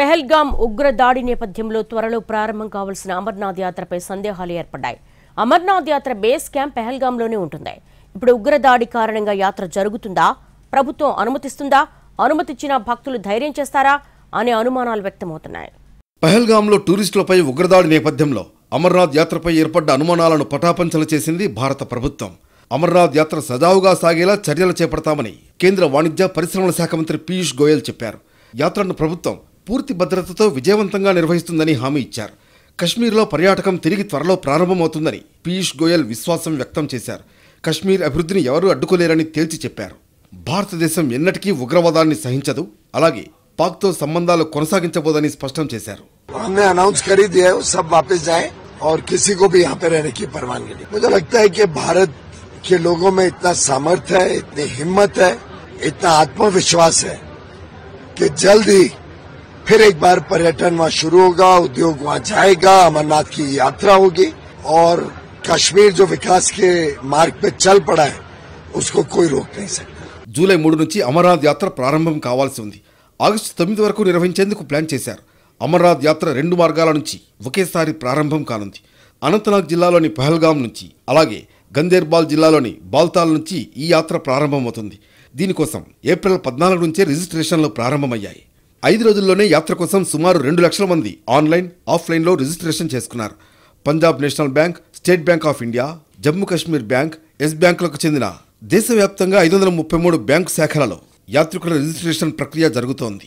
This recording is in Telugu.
పెహల్గాం ఉగ్ర దాడి నేపథ్యంలో త్వరలో ప్రారంభం కావాల్సిన అమర్నాథ్ యాత్రపై సందేహాలు ఏర్పడ్డాయి. అమర్నాథ్ యాత్ర బేస్ క్యాంప్ పెహల్గాంలోనే ఉంటుంది. ఇప్పుడు ఉగ్ర దాడి కారణంగా యాత్ర జరుగుతుందా, ప్రభుత్వం అనుమతిస్తుందా, అనుమతిచ్చిన భక్తులు ధైర్యం చేస్తారా అనే అనుమానాలు వ్యక్తమవుతున్నాయి. పెహల్గాంలో టూరిస్టులపై ఉగ్రదాడి నేపథ్యంలో అమర్నాథ్ యాత్రపై ఏర్పడ్డ అనుమానాలను పటాపంచలు చేసింది భారత ప్రభుత్వం. అమర్నాథ్ యాత్ర సజావుగా సాగేలా చర్యలు చేపడతామని కేంద్ర వాణిజ్య పరిశ్రమల శాఖ మంత్రి పీయూష్ గోయల్ చెప్పారు. యాత్రను ప్రభుత్వం పూర్తి భద్రతతో విజయవంతంగా నిర్వహిస్తుందని హామీ ఇచ్చారు. కశ్మీర్లో పర్యాటకం తిరిగి త్వరలో ప్రారంభమవుతుందని పీయూష్ గోయల్ విశ్వాసం వ్యక్తం చేశారు. కశ్మీర్ అభివృద్ధిని ఎవరూ అడ్డుకోలేరని తేల్చి చెప్పారు. భారతదేశం ఎన్నటికీ ఉగ్రవాదాన్ని సహించదు, అలాగే పాక్తో సంబంధాలు కొనసాగించబోదని స్పష్టం చేశారు. हमने अनाउंस कर ही दिया है, सब वापस जाएं और किसी को भी यहाँ पे रहने की परवानगी नहीं। मुझे लगता है कि भारत के लोगों में इतना सामर्थ्य है, इतनी हिम्मत है, इतना आत्मविश्वास है कि जल्द ही फिर एक बार पर्यटन वहाँ शुरू होगा, उद्योग वहाँ जाएगा, अमरनाथ की यात्रा होगी और कश्मीर जो विकास के मार्ग पे चल पड़ा है उसको कोई रोक नहीं सकता. జూలై 3 నుంచి అమర్నాథ్ యాత్ర ప్రారంభం కావాల్సి ఉంది. ఆగస్టు 9 వరకు నిర్వహించేందుకు ప్లాన్ చేశారు. అమర్నాథ్ యాత్ర 2 మార్గాల నుంచి ఒకేసారి ప్రారంభం కానుంది. అనంతనాగ్ జిల్లాలోని పహల్గాం నుంచి, అలాగే గందేర్బాల్ జిల్లాలోని బాల్తాల్ నుంచి ఈ యాత్ర ప్రారంభమవుతుంది. దీనికోసం ఏప్రిల్ 14 నుంచే రిజిస్ట్రేషన్లు ప్రారంభమయ్యాయి. 5 రోజుల్లోనే యాత్ర కోసం సుమారు 2 లక్షల మంది ఆన్లైన్, ఆఫ్లైన్లో రిజిస్ట్రేషన్ చేసుకున్నారు. Punjab national bank, state bank of India, Jammu Kashmir bank, Yes బ్యాంకులకు చెందిన దేశవ్యాప్తంగా 533 బ్యాంకు శాఖలలో యాత్రికుల రిజిస్ట్రేషన్ ప్రక్రియ జరుగుతోంది.